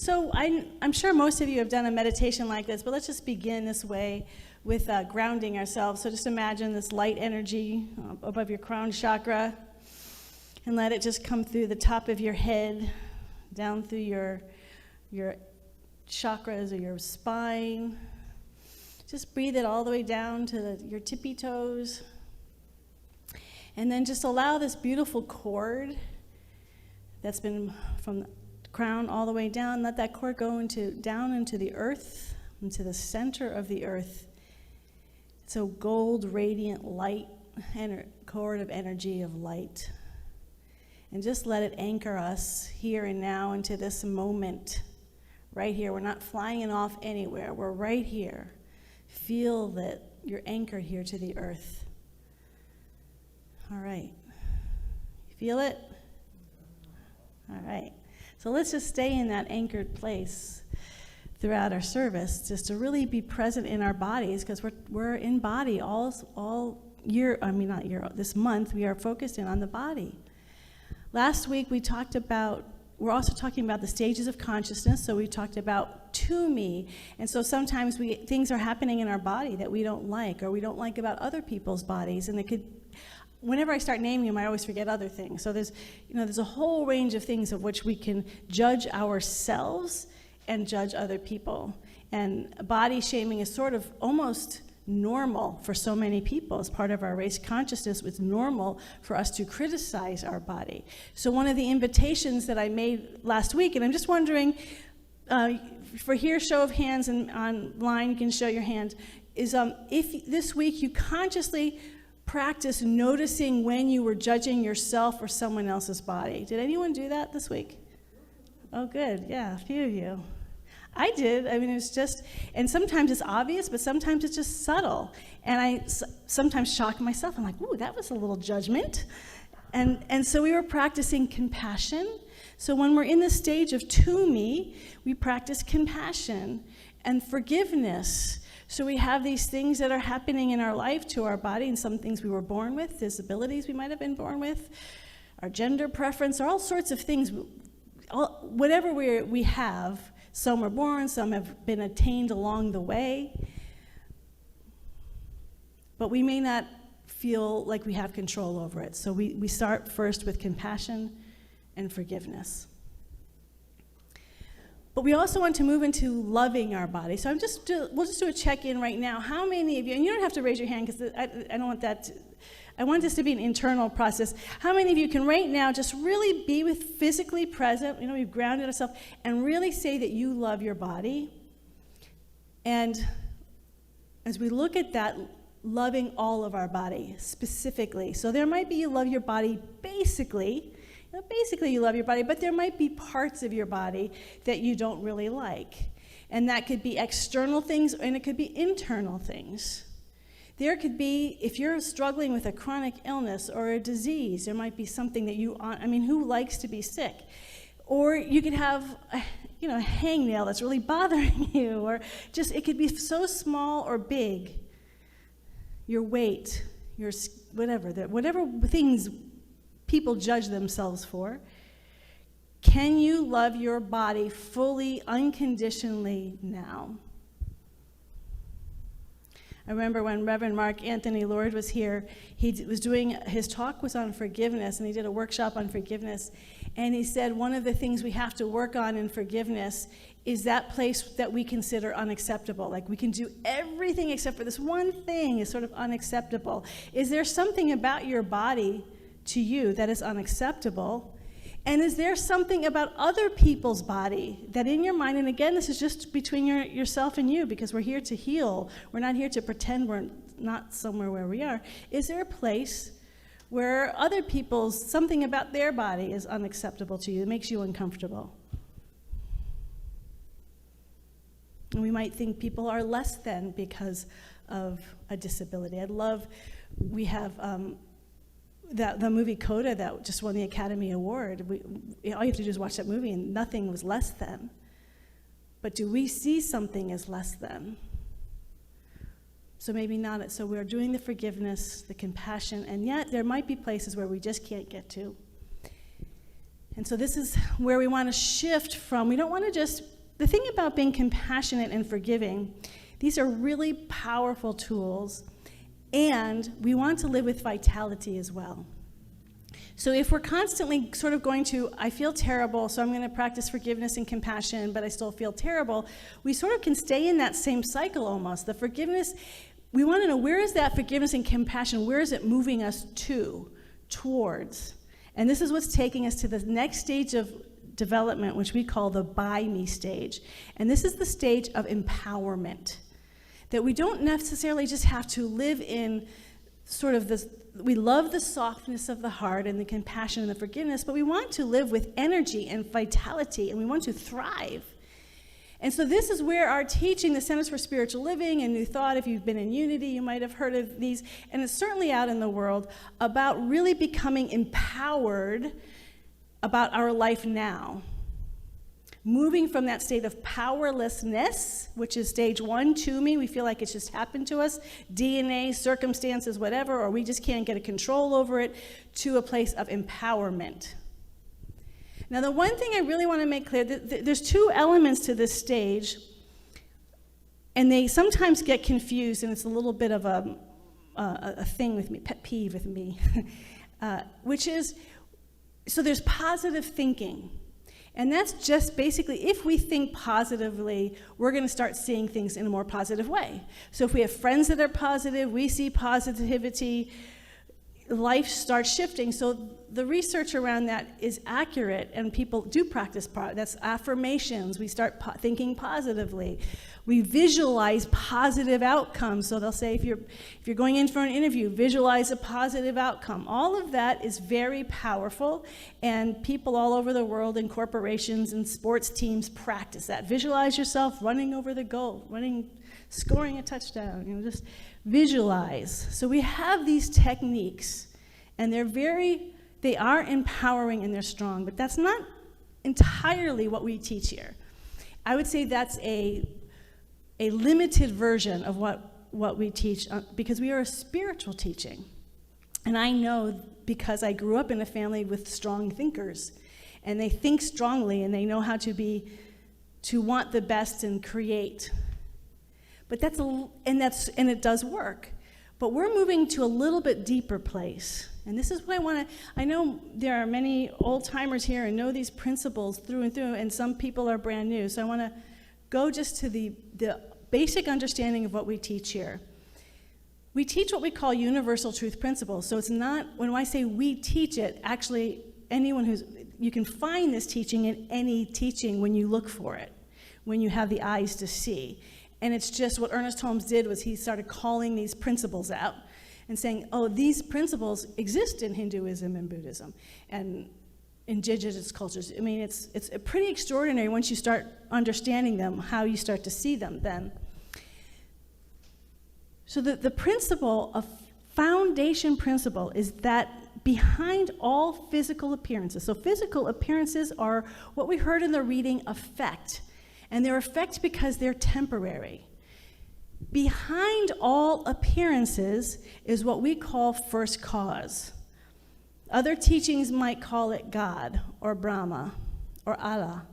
So I'm sure most of you have done a meditation like this, but let's just begin this way with grounding ourselves. So just imagine this light energy above your crown chakra, and let it just come through the top of your head, down through your chakras or your spine. Just breathe it all the way down to your tippy toes. And then just allow this beautiful cord that's been from the crown all the way down, let that cord go down into the earth, into the center of the earth. It's a gold, radiant light, cord of energy of light. And just let it anchor us here and now into this moment, right here. We're not flying it off anywhere. We're right here. Feel that you're anchored here to the earth. All right. You feel it? All right. So let's just stay in that anchored place throughout our service, just to really be present in our bodies, because we're in body all year. I mean, not year. This month we are focused in on the body. Last week we're also talking about the stages of consciousness. So we talked about to me, and so sometimes things are happening in our body that we don't like, or we don't like about other people's bodies, and it could. Whenever I start naming them, I always forget other things. So there's a whole range of things of which we can judge ourselves and judge other people. And body shaming is sort of almost normal for so many people. As part of our race consciousness, it's normal for us to criticize our body. So one of the invitations that I made last week, and I'm just wondering, for here, show of hands, and online you can show your hand, is if this week you consciously practice noticing when you were judging yourself or someone else's body. Did anyone do that this week? Oh, good. Yeah, a few of you. I did. I mean, it's just, and sometimes it's obvious, but sometimes it's just subtle. And I sometimes shock myself. I'm like, ooh, that was a little judgment. And so we were practicing compassion. So when we're in the stage of to me, we practice compassion and forgiveness. So we have these things that are happening in our life to our body, and some things we were born with, disabilities we might have been born with, our gender preference, or all sorts of things. Whatever we have, some are born, some have been attained along the way, but we may not feel like we have control over it. So we start first with compassion and forgiveness. But we also want to move into loving our body. So we'll just do a check-in right now. How many of you, and you don't have to raise your hand because I don't want that, I want this to be an internal process. How many of you can right now just really be physically present, we've grounded ourselves, and really say that you love your body? And as we look at that, loving all of our body specifically. So there might be you love your body basically. Basically, you love your body, but there might be parts of your body that you don't really like. And that could be external things, and it could be internal things. There could be, if you're struggling with a chronic illness or a disease, there might be something that who likes to be sick? Or you could have, a hangnail that's really bothering you, or just, it could be so small or big. Your weight, your whatever things people judge themselves for. Can you love your body fully, unconditionally now? I remember when Reverend Mark Anthony Lord was here, his talk was on forgiveness, and he did a workshop on forgiveness, and he said one of the things we have to work on in forgiveness is that place that we consider unacceptable. Like we can do everything except for this one thing is sort of unacceptable. Is there something about your body to you that is unacceptable? And is there something about other people's body that in your mind, and again, this is just between yourself and you, because we're here to heal. We're not here to pretend we're not somewhere where we are. Is there a place where something about their body is unacceptable to you, that makes you uncomfortable? And we might think people are less than because of a disability. We have the movie Coda that just won the Academy Award. All you have to do is watch that movie and nothing was less than. But do we see something as less than? So maybe not. So we're doing the forgiveness, the compassion, and yet there might be places where we just can't get to. And so this is where we want to shift from. We don't want to just the thing about being compassionate and forgiving, these are really powerful tools, and we want to live with vitality as well. So if we're constantly sort of going to, I feel terrible, so I'm going to practice forgiveness and compassion, but I still feel terrible, we sort of can stay in that same cycle almost. The forgiveness, we want to know, where is that forgiveness and compassion? Where is it moving us towards? And this is what's taking us to the next stage of development, which we call the by me stage. And this is the stage of empowerment. That we don't necessarily just have to live in sort of this, we love the softness of the heart and the compassion and the forgiveness, but we want to live with energy and vitality, and we want to thrive. And so this is where our teaching, the Centers for Spiritual Living and New Thought, if you've been in Unity, you might have heard of these, and it's certainly out in the world, about really becoming empowered about our life now. Moving from that state of powerlessness, which is stage 1, to me, we feel like it's just happened to us, DNA, circumstances, whatever, or we just can't get a control over it, to a place of empowerment. Now, the one thing I really want to make clear, there's 2 elements to this stage, and they sometimes get confused, and it's a little bit of a thing with me, pet peeve with me, which is, so there's positive thinking. And that's just basically, if we think positively, we're going to start seeing things in a more positive way. So if we have friends that are positive, we see positivity, life starts shifting. So the research around that is accurate, and people do practice that's affirmations. We start thinking positively. We visualize positive outcomes. So they'll say, if you're going in for an interview, visualize a positive outcome. All of that is very powerful, and people all over the world in corporations and sports teams practice that. Visualize yourself running over the goal, scoring a touchdown, just visualize. So we have these techniques, and they are empowering and they're strong, but that's not entirely what we teach here. I would say that's a limited version of what we teach, because we are a spiritual teaching. And I know, because I grew up in a family with strong thinkers, and they think strongly, and they know how to want the best and create. But it does work. But we're moving to a little bit deeper place. And this is what I know there are many old timers here and know these principles through and through, and some people are brand new. So I want to go just to the basic understanding of what we teach here. We teach what we call universal truth principles. So it's not, when I say we teach it, actually you can find this teaching in any teaching when you look for it, when you have the eyes to see. And it's just what Ernest Holmes did was he started calling these principles out and saying, oh, these principles exist in Hinduism and Buddhism and indigenous cultures. I mean, it's pretty extraordinary once you start understanding them, how you start to see them then. So the principle, a foundation principle, is that behind all physical appearances, so physical appearances are what we heard in the reading, effect. And they're effect because they're temporary. Behind all appearances is what we call first cause. Other teachings might call it God or Brahma or Allah.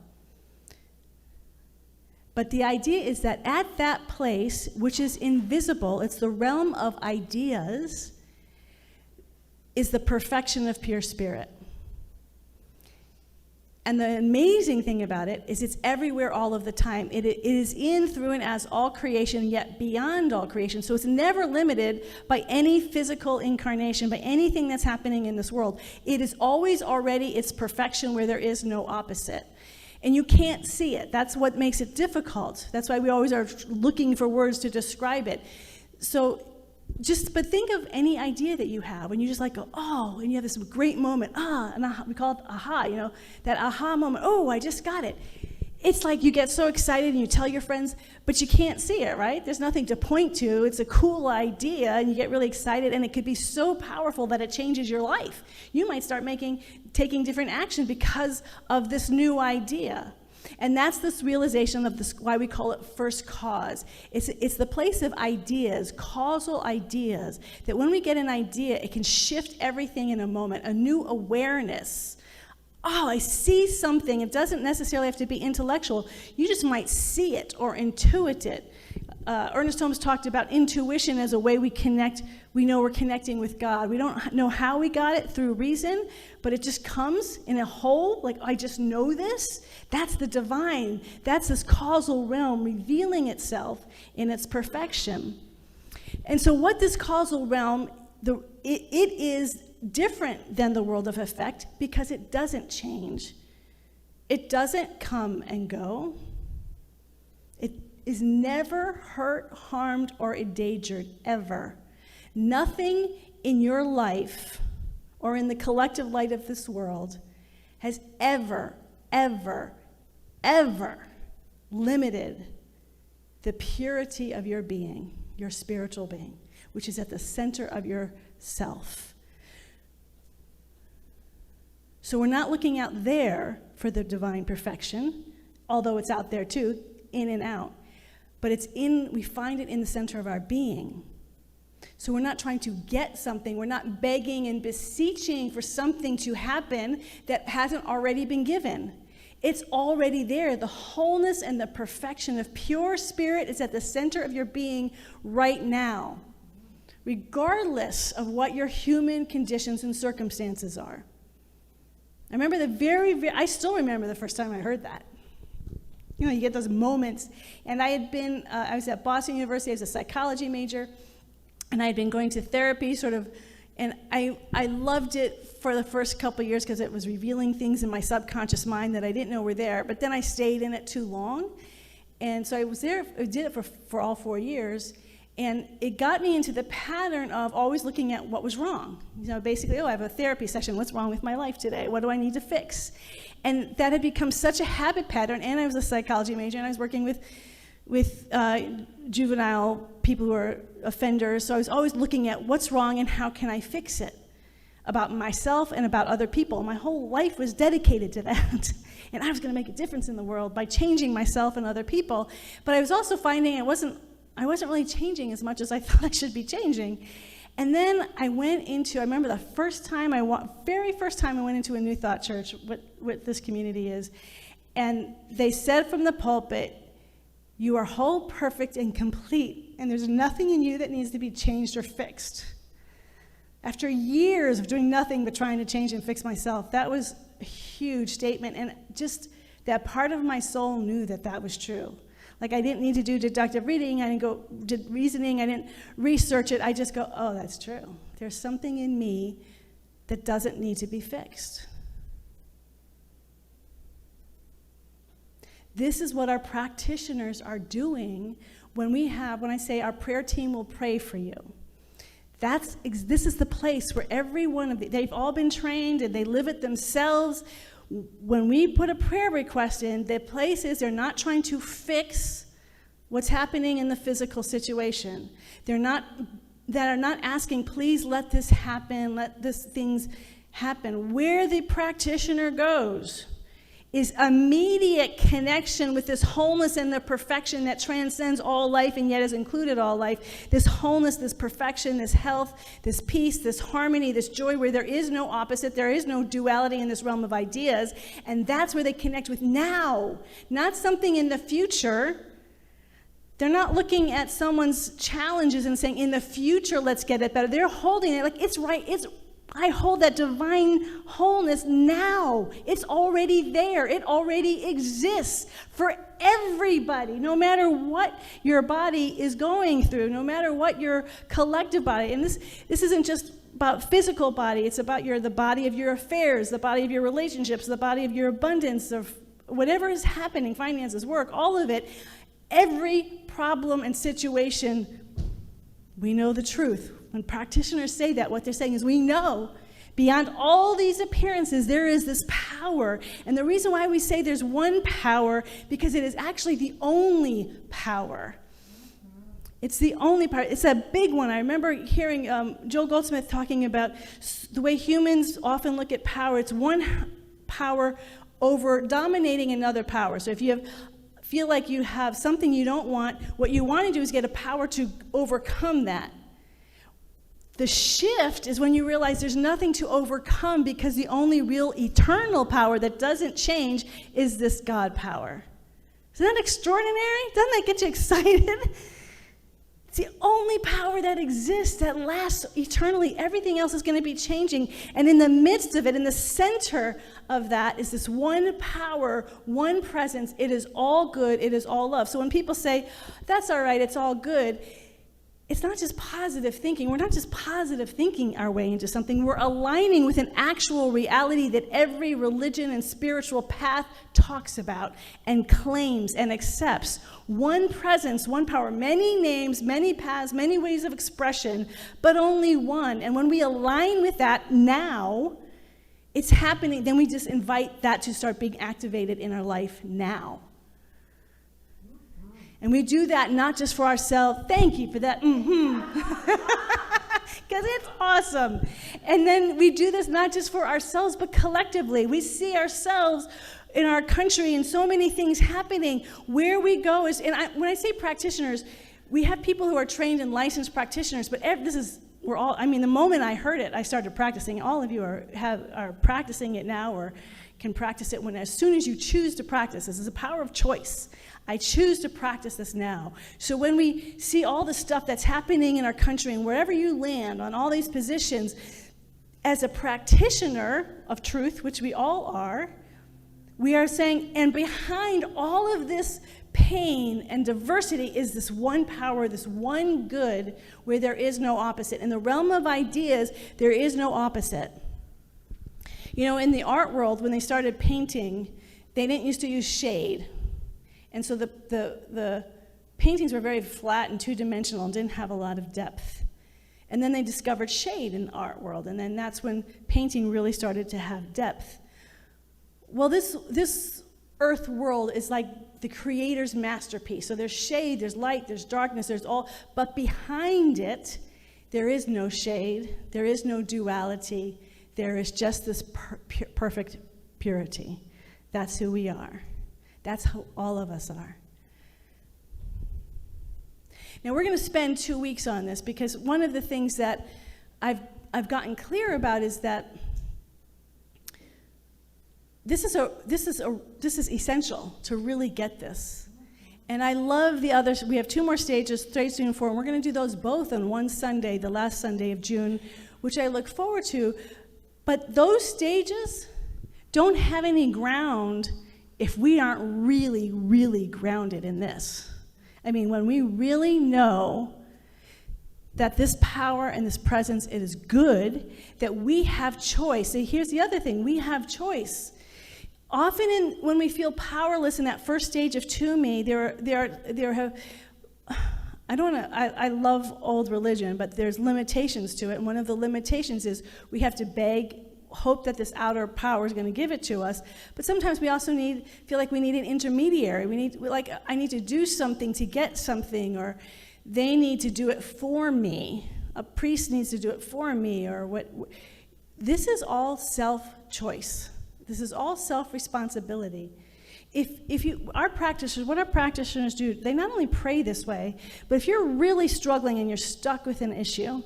But the idea is that at that place, which is invisible, it's the realm of ideas, is the perfection of pure spirit. And the amazing thing about it is it's everywhere all of the time. It is in, through, and as all creation, yet beyond all creation. So it's never limited by any physical incarnation, by anything that's happening in this world. It is always already its perfection where there is no opposite. And you can't see it. That's what makes it difficult. That's why we always are looking for words to describe it. But think of any idea that you have, and you just go, oh, and you have this great moment, we call it aha, that aha moment, oh, I just got it. It's like you get so excited and you tell your friends, but you can't see it, right? There's nothing to point to. It's a cool idea, and you get really excited, and it could be so powerful that it changes your life. You might start taking different action because of this new idea. And that's this realization of this, why we call it first cause. It's the place of ideas, causal ideas, that when we get an idea, it can shift everything in a moment, a new awareness oh, I see something. It doesn't necessarily have to be intellectual. You just might see it or intuit it. Ernest Holmes talked about intuition as a way we connect. We know we're connecting with God. We don't know how we got it through reason, but it just comes in a whole, like, I just know this. That's the divine. That's this causal realm revealing itself in its perfection. And so what this causal realm, it is different than the world of effect because it doesn't change. It doesn't come and go. It is never hurt, harmed, or endangered, ever. Nothing in your life or in the collective light of this world has ever, ever, ever limited the purity of your being, your spiritual being, which is at the center of yourself. So we're not looking out there for the divine perfection, although it's out there too, in and out. But we find it in the center of our being. So we're not trying to get something. We're not begging and beseeching for something to happen that hasn't already been given. It's already there. The wholeness and the perfection of pure spirit is at the center of your being right now, regardless of what your human conditions and circumstances are. I remember I still remember the first time I heard that. You know, you get those moments. And I was at Boston University, I was a psychology major, and I had been going to therapy and I loved it for the first couple of years because it was revealing things in my subconscious mind that I didn't know were there, but then I stayed in it too long. And so I did it for all 4 years, and it got me into the pattern of always looking at what was wrong. You know, basically, I have a therapy session, what's wrong with my life today? What do I need to fix? And that had become such a habit pattern, and I was a psychology major, and I was working with juvenile people who are offenders, so I was always looking at what's wrong and how can I fix it about myself and about other people. My whole life was dedicated to that, and I was going to make a difference in the world by changing myself and other people. But I was also finding I wasn't really changing as much as I thought I should be changing. And then I remember the very first time I went into a New Thought church, what this community is, and they said from the pulpit, "You are whole, perfect, and complete, and there's nothing in you that needs to be changed or fixed." After years of doing nothing but trying to change and fix myself, that was a huge statement, and just that part of my soul knew that was true. Like, I didn't need to do deductive reading, I did reasoning, I didn't research it, I just go, oh, that's true. There's something in me that doesn't need to be fixed. This is what our practitioners are doing when I say our prayer team will pray for you. This is the place where every one of they've all been trained and they live it themselves. When we put a prayer request in, the place is they're not trying to fix what's happening in the physical situation. They're not asking, please let this happen, let these things happen. Where the practitioner goes is immediate connection with this wholeness and the perfection that transcends all life and yet has included all life. This wholeness, this perfection, this health, this peace, this harmony, this joy, where there is no opposite, there is no duality in this realm of ideas. And that's where they connect with now, not something in the future. They're not looking at someone's challenges and saying, in the future, let's get it better. They're holding it like, it's right, I hold that divine wholeness now. It's already there. It already exists for everybody, no matter what your body is going through, no matter what your collective body. And this isn't just about physical body. It's about the body of your affairs, the body of your relationships, the body of your abundance, of whatever is happening, finances, work, all of it. Every problem and situation, we know the truth. When practitioners say that, what they're saying is we know beyond all these appearances, there is this power. And the reason why we say there's one power, because it is actually the only power. It's the only power. It's a big one. I remember hearing Joel Goldsmith talking about the way humans often look at power. It's one power over dominating another power. So if you feel like you have something you don't want, what you want to do is get a power to overcome that. The shift is when you realize there's nothing to overcome, because the only real eternal power that doesn't change is this God power. Isn't that extraordinary? Doesn't that get you excited? It's the only power that exists, that lasts eternally. Everything else is going to be changing. And in the midst of it, in the center of that, is this one power, one presence. It is all good. It is all love. So when people say, that's all right, it's all good, it's not just positive thinking. We're not just positive thinking our way into something. We're aligning with an actual reality that every religion and spiritual path talks about and claims and accepts. One presence, one power, many names, many paths, many ways of expression, but only one. And when we align with that now, it's happening. Then we just invite that to start being activated in our life now. And we do that not just for ourselves. Thank you for that. Because it's awesome. And then we do this not just for ourselves, but collectively. We see ourselves in our country and so many things happening. Where we go is, and when I say practitioners, we have people who are trained and licensed practitioners, but the moment I heard it, I started practicing. All of you are practicing it now, or can practice it as soon as you choose to practice. This is a power of choice. I choose to practice this now. So when we see all the stuff that's happening in our country, and wherever you land on all these positions, as a practitioner of truth, which we all are, we are saying, and behind all of this pain and diversity is this one power, this one good, where there is no opposite. In the realm of ideas, there is no opposite. You know, in the art world, when they started painting, they didn't used to use shade. And so the paintings were very flat and two-dimensional and didn't have a lot of depth. And then they discovered shade in the art world, and then that's when painting really started to have depth. Well, this earth world is like the creator's masterpiece. So there's shade, there's light, there's darkness, but behind it, there is no shade, there is no duality, there is just this perfect purity. That's who we are. That's how all of us are. Now, we're going to spend 2 weeks on this, because one of the things that I've gotten clear about is that this is essential to really get this. And I love the others. We have 2 more stages, 3, 2, and 4, and we're going to do those both on one Sunday, the last Sunday of June, which I look forward to. But those stages don't have any ground if we aren't really, really grounded in this. I mean, when we really know that this power and this presence, it is good, that we have choice. So here's the other thing, we have choice. Often when we feel powerless in that first stage of to me, I love old religion, but there's limitations to it. And one of the limitations is we have to beg, hope that this outer power is going to give it to us. But sometimes we also feel like we need an intermediary. I need to do something to get something, or they need to do it for me. A priest needs to do it for me, or what. This is all self-choice. This is all self-responsibility. What our practitioners do, they not only pray this way, but if you're really struggling and you're stuck with an issue,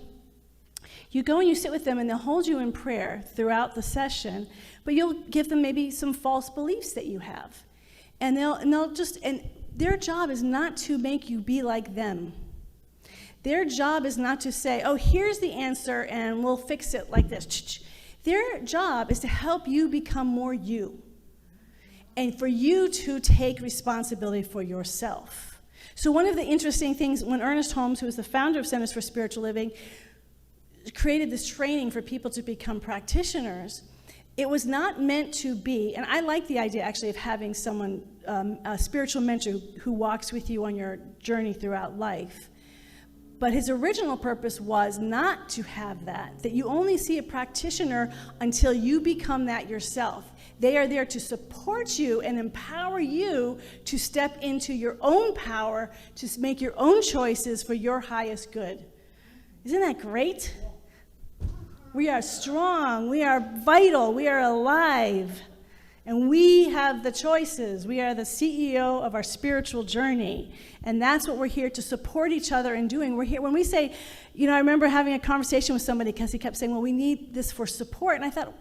you go and you sit with them, and they'll hold you in prayer throughout the session, but you'll give them maybe some false beliefs that you have. And their job is not to make you be like them. Their job is not to say, oh, here's the answer and we'll fix it like this. Their job is to help you become more you, and for you to take responsibility for yourself. So one of the interesting things, when Ernest Holmes, who is the founder of Centers for Spiritual Living, created this training for people to become practitioners, it was not meant to be, and I like the idea actually of having someone, a spiritual mentor who walks with you on your journey throughout life. But his original purpose was not to have that you only see a practitioner until you become that yourself. They are there to support you and empower you to step into your own power, to make your own choices for your highest good. Isn't that great? We are strong, we are vital, we are alive, And we have the choices. We are the CEO of our spiritual journey. And that's what we're here to support each other in doing. We're here, when we say, I remember having a conversation with somebody because he kept saying, well, we need this for support. And I thought,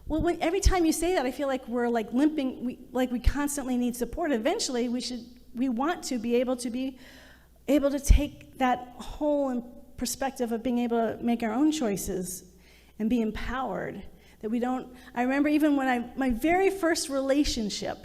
well, every time you say that, I feel like we're like limping, we constantly need support. Eventually, we want to be able to take that whole perspective of being able to make our own choices and be empowered. I remember even when my very first relationship,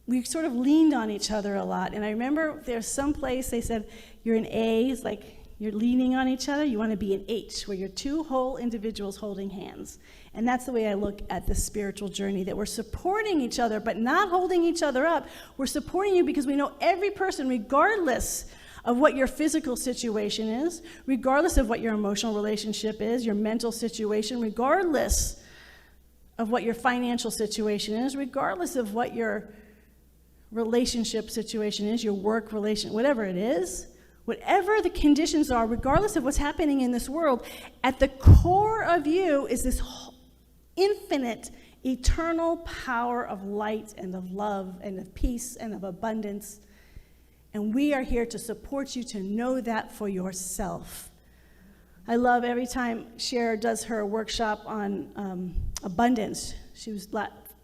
we sort of leaned on each other a lot. And I remember there's some place they said, you're an A, it's like you're leaning on each other. You want to be an H, where you're two whole individuals holding hands. And that's the way I look at this spiritual journey, that we're supporting each other, but not holding each other up. We're supporting you because we know every person, regardless of what your physical situation is, regardless of what your emotional relationship is, your mental situation, regardless of what your financial situation is, regardless of what your relationship situation is, your work relation, whatever it is, whatever the conditions are, regardless of what's happening in this world, at the core of you is this infinite, eternal power of light and of love and of peace and of abundance. And we are here to support you to know that for yourself. I love every time Cher does her workshop on abundance.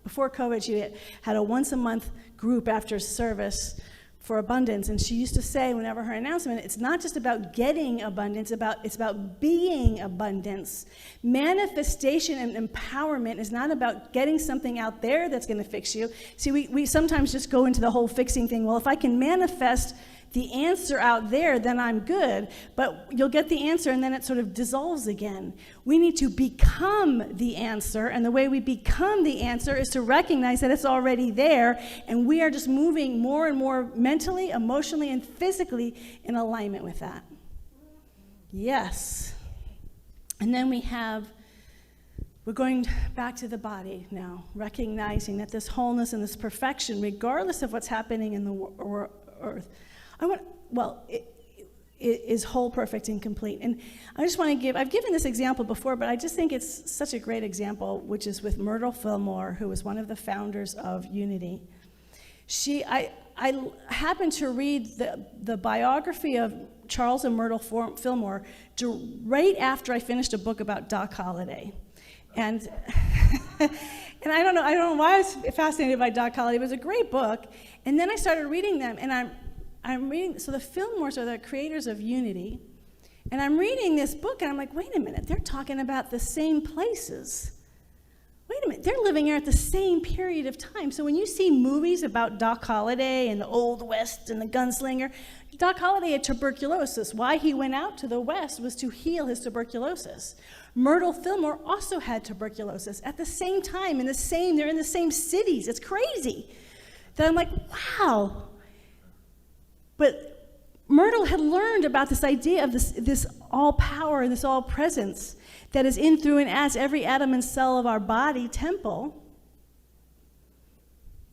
Before COVID, she had a once-a-month group after service for abundance. And she used to say, whenever her announcement, it's not just about getting abundance, it's about being abundance. Manifestation and empowerment is not about getting something out there that's going to fix you. See, we sometimes just go into the whole fixing thing. Well, if I can manifest the answer out there, then I'm good. But you'll get the answer, and then it sort of dissolves again. We need to become the answer, and the way we become the answer is to recognize that it's already there, and we are just moving more and more mentally, emotionally, and physically in alignment with that. Yes. And then we're going back to the body now, recognizing that this wholeness and this perfection, regardless of what's happening in the earth, it is whole, perfect, and complete. And I just want to I've given this example before, but I just think it's such a great example, which is with Myrtle Fillmore, who was one of the founders of Unity. I happened to read the biography of Charles and Myrtle Fillmore right after I finished a book about Doc Holliday. And and I don't know why I was fascinated by Doc Holliday, but it was a great book. And then I started reading them, and I'm reading, so the Fillmores are the creators of Unity, and I'm reading this book, and I'm like, wait a minute, they're talking about the same places. Wait a minute, they're living here at the same period of time. So when you see movies about Doc Holliday and the Old West and the gunslinger, Doc Holliday had tuberculosis. Why he went out to the West was to heal his tuberculosis. Myrtle Fillmore also had tuberculosis at the same time, they're in the same cities. It's crazy. That I'm like, wow. But Myrtle had learned about this idea of this all-power and this all-presence that is in, through, and as every atom and cell of our body temple,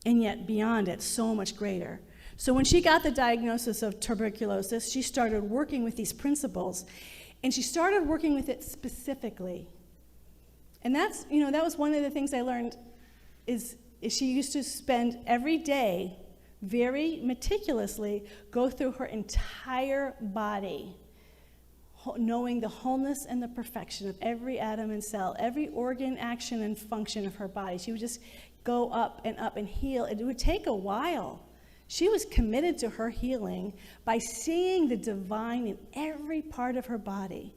and yet beyond it, so much greater. So when she got the diagnosis of tuberculosis, she started working with these principles, and she started working with it specifically. And that was one of the things I learned is she used to spend every day very meticulously go through her entire body, knowing the wholeness and the perfection of every atom and cell, every organ, action, and function of her body. She would just go up and heal. It would take a while. She was committed to her healing by seeing the divine in every part of her body.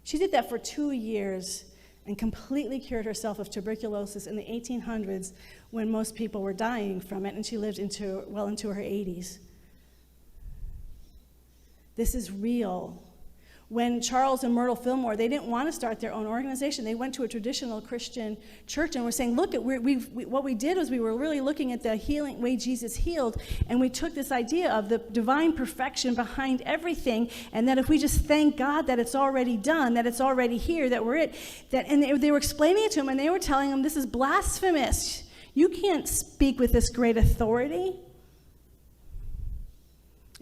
She did that for 2 years and completely cured herself of tuberculosis in the 1800s when most people were dying from it, and she lived well into her 80s. This is real. When Charles and Myrtle Fillmore, they didn't want to start their own organization. They went to a traditional Christian church and were saying, look, what we did was we were really looking at the healing way Jesus healed, and we took this idea of the divine perfection behind everything, and that if we just thank God that it's already done, that it's already here, that we're it, and they were explaining it to him, and they were telling him, this is blasphemous. You can't speak with this great authority.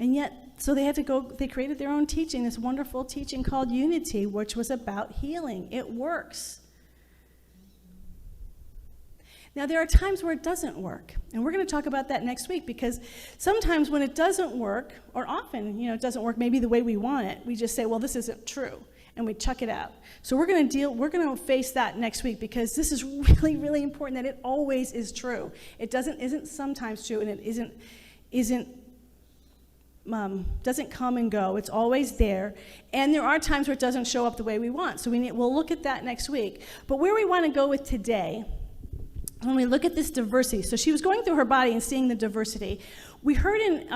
And yet, so they created their own teaching, this wonderful teaching called Unity, which was about healing. It works. Now, there are times where it doesn't work, and we're going to talk about that next week, because sometimes when it doesn't work, or often, it doesn't work maybe the way we want it, we just say, well, this isn't true, and we chuck it out. So we're going to face that next week, because this is really, really important that it always is true. It isn't sometimes true, and it doesn't come and go. It's always there, and there are times where it doesn't show up the way we want. So we'll look at that next week. But where we want to go with today, when we look at this diversity, so she was going through her body and seeing the diversity. We heard in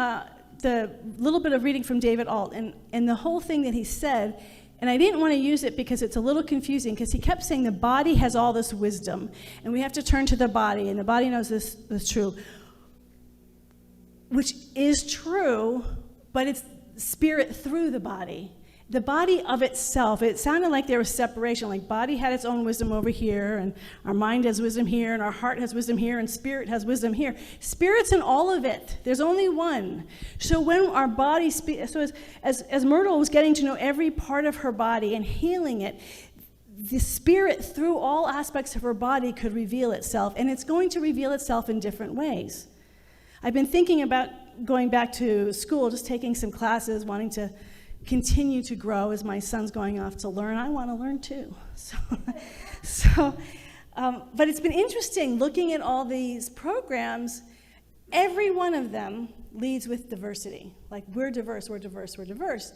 the little bit of reading from David Alt, and the whole thing that he said, and I didn't want to use it because it's a little confusing, because he kept saying the body has all this wisdom, and we have to turn to the body, and the body knows this is true, which is true, but it's spirit through the body. The body of itself, it sounded like there was separation, like body had its own wisdom over here, and our mind has wisdom here, and our heart has wisdom here, and spirit has wisdom here. Spirit's in all of it. There's only one. So when our body, as Myrtle was getting to know every part of her body and healing it, the spirit through all aspects of her body could reveal itself, and it's going to reveal itself in different ways. I've been thinking about going back to school, just taking some classes, wanting to continue to grow as my son's going off to learn. I want to learn too. But it's been interesting looking at all these programs. Every one of them leads with diversity. Like, we're diverse, we're diverse, we're diverse.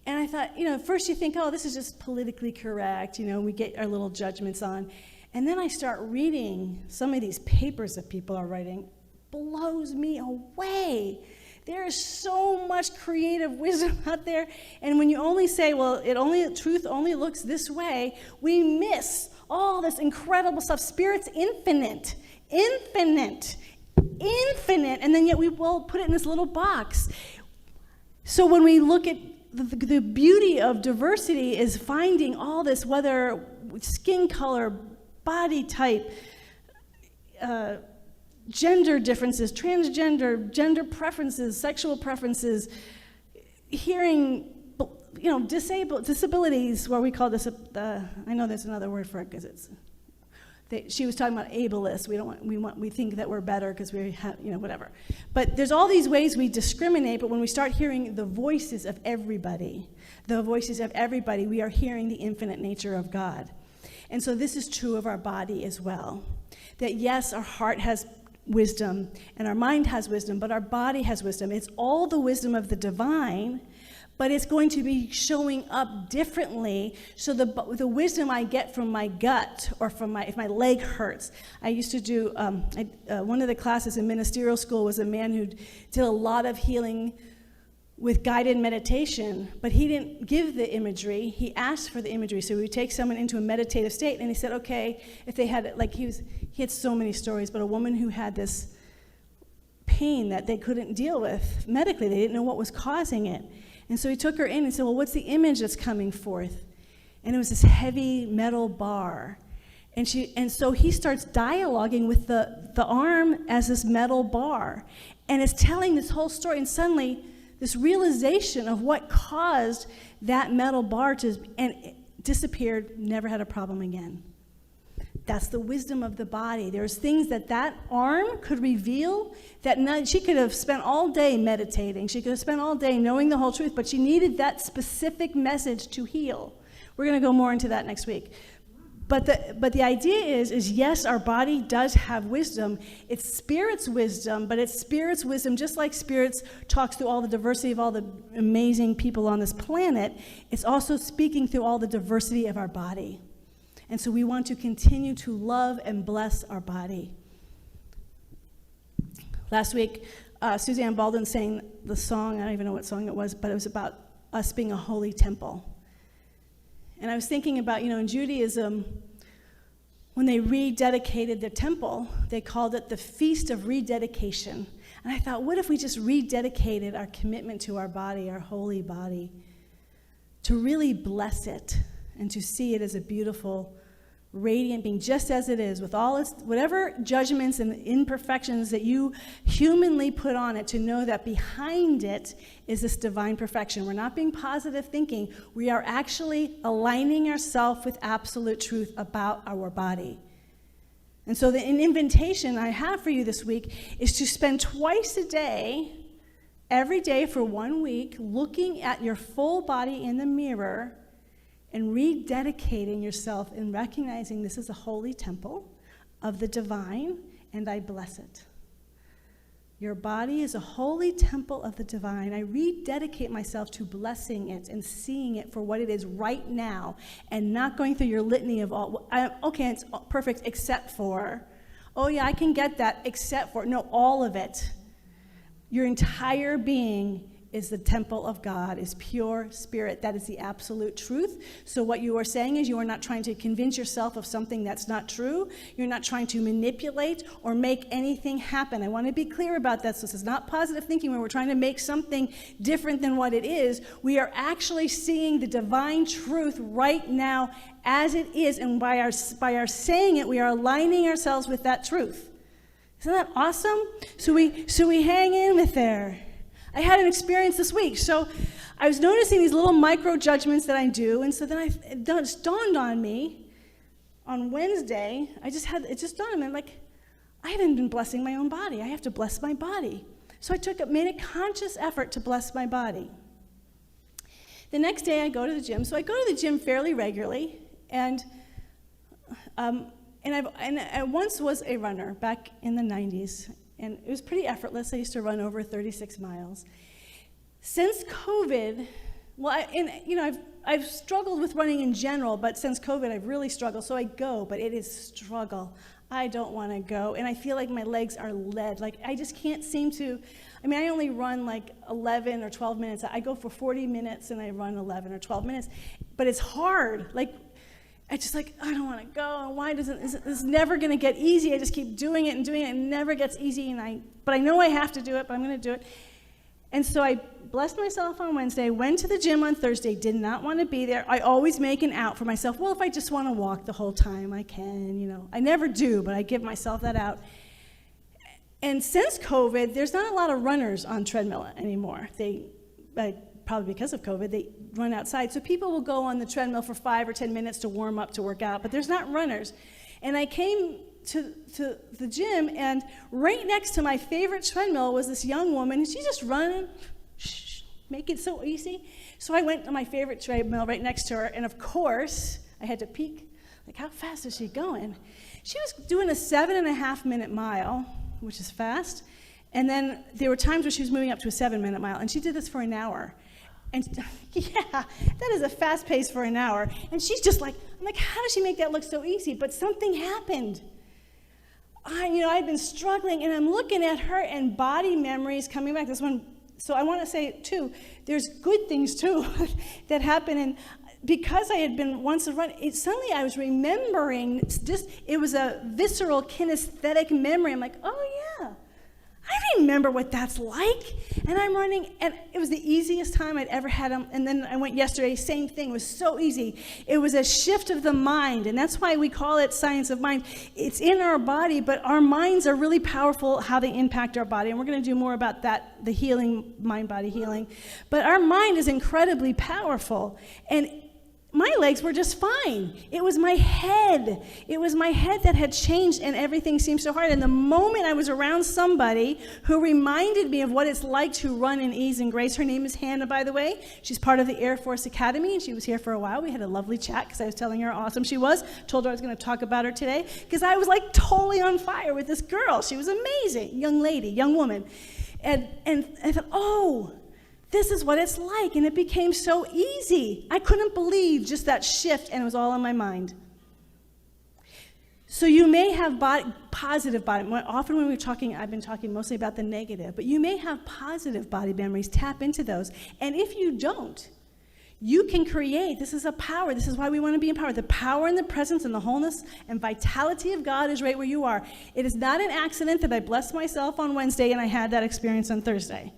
And I thought, first you think, oh, this is just politically correct. We get our little judgments on. And then I start reading some of these papers that people are writing. Blows me away. There is so much creative wisdom out there, and when you only say, well, truth only looks this way, we miss all this incredible stuff. Spirit's infinite, and then yet we will put it in this little box. So when we look at the beauty of diversity is finding all this, whether skin color, body type, gender differences, transgender, gender preferences, sexual preferences, hearing, disabilities, what we call this, I know there's another word for it, because she was talking about ableist. We think that we're better because we have, whatever. But there's all these ways we discriminate, but when we start hearing the voices of everybody, we are hearing the infinite nature of God. And so this is true of our body as well. That yes, our heart has wisdom, and our mind has wisdom, but our body has wisdom. It's all the wisdom of the divine, but it's going to be showing up differently. So the wisdom I get from my gut, or if my leg hurts. I used to do, one of the classes in ministerial school was a man who did a lot of healing with guided meditation, but he didn't give the imagery, he asked for the imagery. So we would take someone into a meditative state, and he said, okay, if they had, he had so many stories, but a woman who had this pain that they couldn't deal with medically, they didn't know what was causing it. And so he took her in and said, well, what's the image that's coming forth? And it was this heavy metal bar. And so he starts dialoguing with the arm as this metal bar, and it's telling this whole story, and suddenly, this realization of what caused that metal bar and it disappeared, never had a problem again. That's the wisdom of the body. There's things that arm could reveal that she could have spent all day meditating. She could have spent all day knowing the whole truth, but she needed that specific message to heal. We're going to go more into that next week. But the idea is yes, our body does have wisdom. It's Spirit's wisdom, but it's Spirit's wisdom, just like Spirit talks through all the diversity of all the amazing people on this planet, it's also speaking through all the diversity of our body. And so we want to continue to love and bless our body. Last week, Suzanne Baldwin sang the song, I don't even know what song it was, but it was about us being a holy temple. And I was thinking about, in Judaism, when they rededicated their temple, they called it the Feast of Rededication. And I thought, what if we just rededicated our commitment to our body, our holy body, to really bless it and to see it as a beautiful, radiant being, just as it is, with all its, whatever judgments and imperfections that you humanly put on it, to know that behind it is this divine perfection. We're not being positive thinking. We are actually aligning ourselves with absolute truth about our body. And so an invitation I have for you this week is to spend twice a day, every day for 1 week, looking at your full body in the mirror and rededicating yourself and recognizing this is a holy temple of the divine, and I bless it. Your body is a holy temple of the divine. I rededicate myself to blessing it and seeing it for what it is right now, and not going through your litany of all, okay, it's perfect except for, oh yeah, I can get that, except for, no, all of it. Your entire being is the temple of God, is pure spirit. That is the absolute truth. So what you are saying is you are not trying to convince yourself of something that's not true. You're not trying to manipulate or make anything happen. I want to be clear about that. So this is not positive thinking where we're trying to make something different than what it is. We are actually seeing the divine truth right now as it is, and by our saying it, we are aligning ourselves with that truth. Isn't that awesome? So we hang in with there. I had an experience this week. So I was noticing these little micro judgments that I do, and so then it just dawned on me on Wednesday. It just dawned on me, like, I haven't been blessing my own body. I have to bless my body. So I made a conscious effort to bless my body. The next day I go to the gym. So I go to the gym fairly regularly, and I once was a runner back in the 90s. And it was pretty effortless. I used to run over 36 miles. Since COVID, I've struggled with running in general, but since COVID, I've really struggled. So I go, but it is struggle. I don't want to go, and I feel like my legs are lead. Like, I just can't seem to, I only run like 11 or 12 minutes. I go for 40 minutes, and I run 11 or 12 minutes. But it's hard. Like, I just I don't want to go. Why this is never going to get easy? I just keep doing it, and it never gets easy. But I know I have to do it, but I'm going to do it. And so I blessed myself on Wednesday, went to the gym on Thursday, did not want to be there. I always make an out for myself. Well, if I just want to walk the whole time, I can, I never do, but I give myself that out. And since COVID, there's not a lot of runners on treadmill anymore. Probably because of COVID, they run outside. So people will go on the treadmill for 5 or 10 minutes to warm up, to work out, but there's not runners. And I came to the gym, and right next to my favorite treadmill was this young woman, and she's just running, make it so easy. So I went to my favorite treadmill right next to her, and of course, I had to peek, like, how fast is she going? She was doing a 7.5 minute mile, which is fast, and then there were times where she was moving up to a 7-minute mile, and she did this for an hour. And yeah, that is a fast pace for an hour. And she's just like, I'm like, how does she make that look so easy? But something happened. I'd been struggling, and I'm looking at her, and body memories coming back. This one, so I want to say, too, there's good things, too, that happen. And because I had been once a runner, suddenly I was remembering, it was a visceral, kinesthetic memory. I'm like, oh, yeah. I remember what that's like. And I'm running, and it was the easiest time I'd ever had. And then I went yesterday, same thing. It was so easy. It was a shift of the mind, and that's why we call it science of mind. It's in our body, but our minds are really powerful, how they impact our body. And we're going to do more about that, the healing, mind-body healing. But our mind is incredibly powerful. And my legs were just fine. It was my head. It was my head that had changed, and everything seemed so hard. And the moment I was around somebody who reminded me of what it's like to run in ease and grace, her name is Hannah, by the way. She's part of the Air Force Academy, and she was here for a while. We had a lovely chat because I was telling her how awesome she was. Told her I was going to talk about her today because I was like totally on fire with this girl. She was amazing, young lady, young woman. And I thought, oh, this is what it's like, and it became so easy. I couldn't believe just that shift, and it was all in my mind. So you may have positive body. Often when we're talking, I've been talking mostly about the negative, but you may have positive body memories. Tap into those. And if you don't, you can create. This is a power. This is why we want to be empowered. The power and the presence and the wholeness and vitality of God is right where you are. It is not an accident that I blessed myself on Wednesday and I had that experience on Thursday.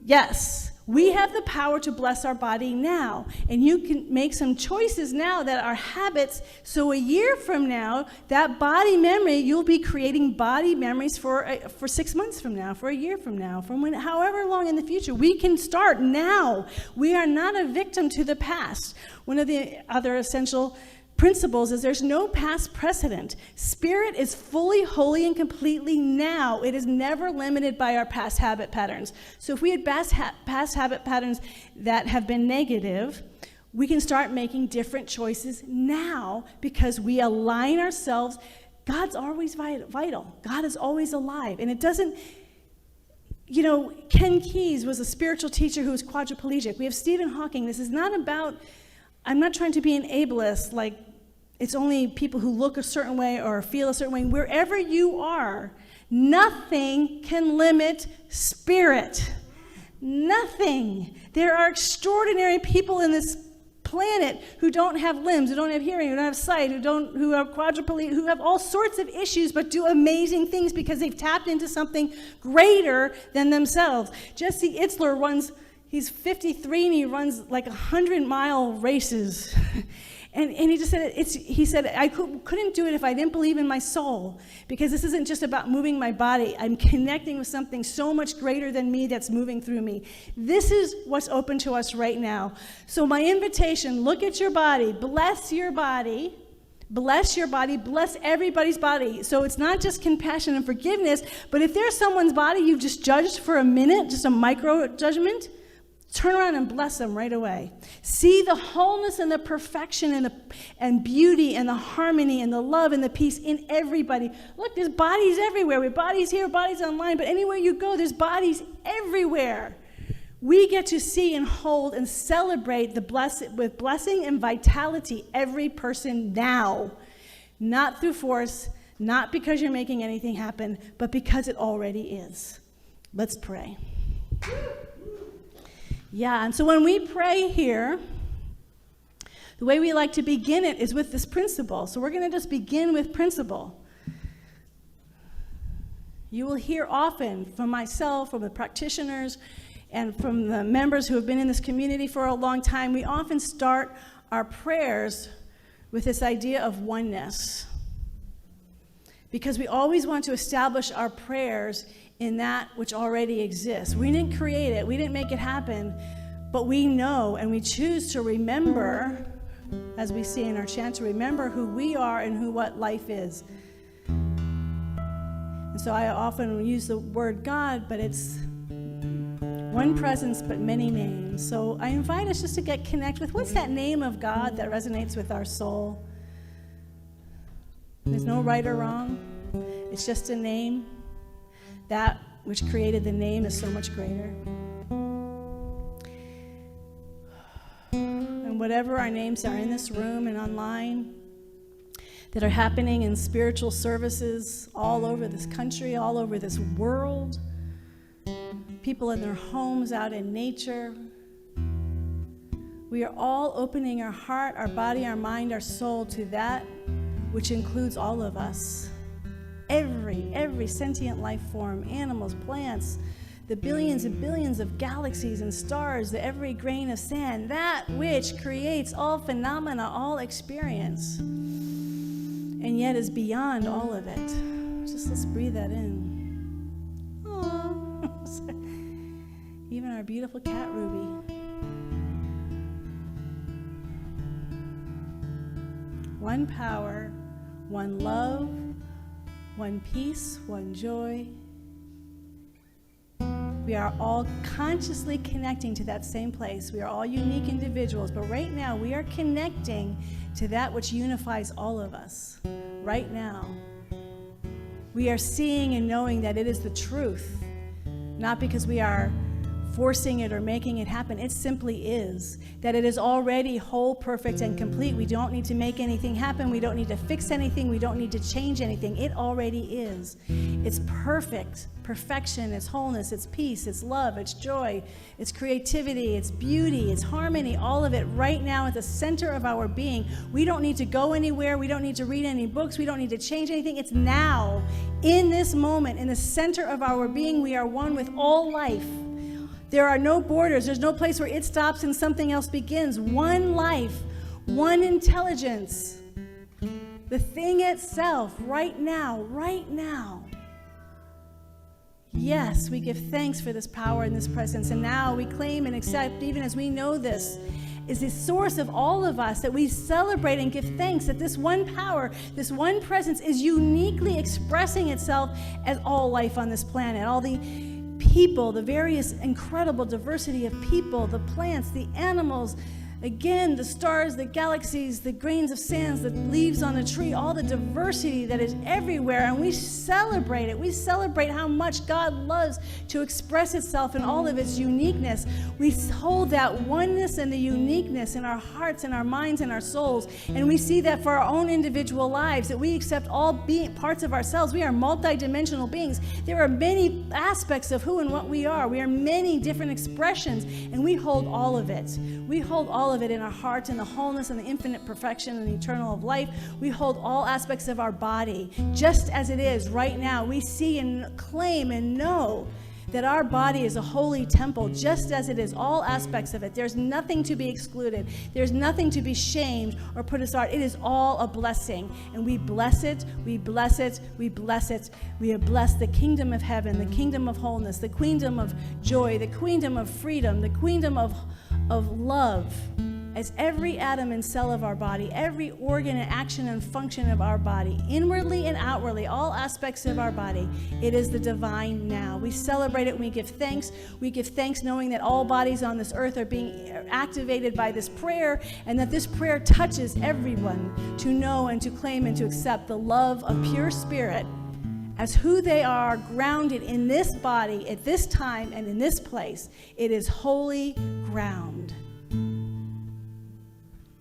Yes, we have the power to bless our body now, and you can make some choices now that are habits, so a year from now, that body memory, you'll be creating body memories for 6 months from now, for a year from now, however long in the future. We can start now. We are not a victim to the past. One of the other essential principles is there's no past precedent. Spirit is fully, wholly, and completely now. It is never limited by our past habit patterns. So if we had past habit patterns that have been negative, we can start making different choices now because we align ourselves. God's always vital. God is always alive. And it doesn't, Ken Keyes was a spiritual teacher who was quadriplegic. We have Stephen Hawking. This is not about, I'm not trying to be an ableist, like it's only people who look a certain way or feel a certain way. Wherever you are, nothing can limit spirit. Nothing. There are extraordinary people in this planet who don't have limbs, who don't have hearing, who don't have sight, who are quadriplegic, who have all sorts of issues but do amazing things because they've tapped into something greater than themselves. Jesse Itzler he's 53 and he runs like 100-mile races. And he just said, he said, I couldn't do it if I didn't believe in my soul, because this isn't just about moving my body. I'm connecting with something so much greater than me that's moving through me. This is what's open to us right now. So my invitation, look at your body, bless your body, bless your body, bless everybody's body. So it's not just compassion and forgiveness, but if there's someone's body you've just judged for a minute, just a micro judgment, turn around and bless them right away. See the wholeness and the perfection and beauty and the harmony and the love and the peace in everybody. Look, there's bodies everywhere. We have bodies here, bodies online, but anywhere you go, there's bodies everywhere. We get to see and hold and celebrate with blessing and vitality every person now. Not through force, not because you're making anything happen, but because it already is. Let's pray. Yeah, and so when we pray here, the way we like to begin it is with this principle. So we're going to just begin with principle. You will hear often from myself, from the practitioners, and from the members who have been in this community for a long time, we often start our prayers with this idea of oneness. Because we always want to establish our prayers in that which already exists. We didn't create it, we didn't make it happen, but we know and we choose to remember, as we see in our chant, to remember who we are and what life is. And so I often use the word God, but it's one presence but many names. So I invite us just to connect with what's that name of God that resonates with our soul. There's no right or wrong. It's just a name. That which created the name is so much greater. And whatever our names are in this room and online that are happening in spiritual services all over this country, all over this world, people in their homes, out in nature, we are all opening our heart, our body, our mind, our soul to that which includes all of us. Every sentient life form, animals, plants, the billions and billions of galaxies and stars, every grain of sand, that which creates all phenomena, all experience, and yet is beyond all of it. Just let's breathe that in. Aww. Even our beautiful cat, Ruby. One power, one love, one peace, one joy. We are all consciously connecting to that same place. We are all unique individuals, but right now we are connecting to that which unifies all of us. Right now. We are seeing and knowing that it is the truth, not because we are forcing it or making it happen. It simply is. That it is already whole, perfect, and complete. We don't need to make anything happen. We don't need to fix anything. We don't need to change anything. It already is. It's perfect. Perfection, it's wholeness, it's peace, it's love, it's joy, it's creativity, it's beauty, it's harmony, all of it right now at the center of our being. We don't need to go anywhere. We don't need to read any books. We don't need to change anything. It's now, in this moment, in the center of our being. We are one with all life. There are no borders. There's no place where it stops and something else begins. One life, one intelligence. The thing itself, right now, right now. Yes, we give thanks for this power and this presence. And now we claim and accept, even as we know this is the source of all of us, that we celebrate and give thanks that this one power, this one presence is uniquely expressing itself as all life on this planet, all the people, the various incredible diversity of people, the plants, the animals, again, the stars, the galaxies, the grains of sands, the leaves on the tree, all the diversity that is everywhere, and we celebrate it. We celebrate how much God loves to express itself in all of its uniqueness. We hold that oneness and the uniqueness in our hearts and our minds and our souls, and we see that for our own individual lives, that we accept all parts of ourselves. We are multidimensional beings. There are many aspects of who and what we are. We are many different expressions, and we hold all of it. We hold all of it in our hearts, in the wholeness and the infinite perfection and the eternal of life. We hold all aspects of our body just as it is right now. We see and claim and know that our body is a holy temple just as it is, all aspects of it. There's nothing to be excluded. There's nothing to be shamed or put aside. It is all a blessing, and we bless it, we bless it, we bless it. We bless the kingdom of heaven, the kingdom of wholeness, the kingdom of joy, the kingdom of freedom, the kingdom of love, as every atom and cell of our body, every organ and action and function of our body, inwardly and outwardly, all aspects of our body, it is the divine now. We celebrate it and we give thanks. We give thanks knowing that all bodies on this earth are being activated by this prayer, and that this prayer touches everyone to know and to claim and to accept the love of pure spirit as who they are, grounded in this body at this time and in this place. It is holy ground.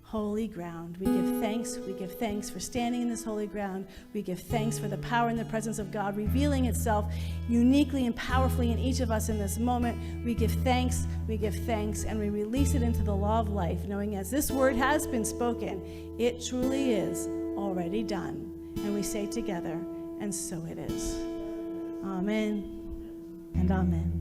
Holy ground. We give thanks. We give thanks for standing in this holy ground. We give thanks for the power and the presence of God revealing itself uniquely and powerfully in each of us in this moment. We give thanks, and we release it into the law of life, knowing as this word has been spoken, it truly is already done. And we say together, and so it is. Amen and amen.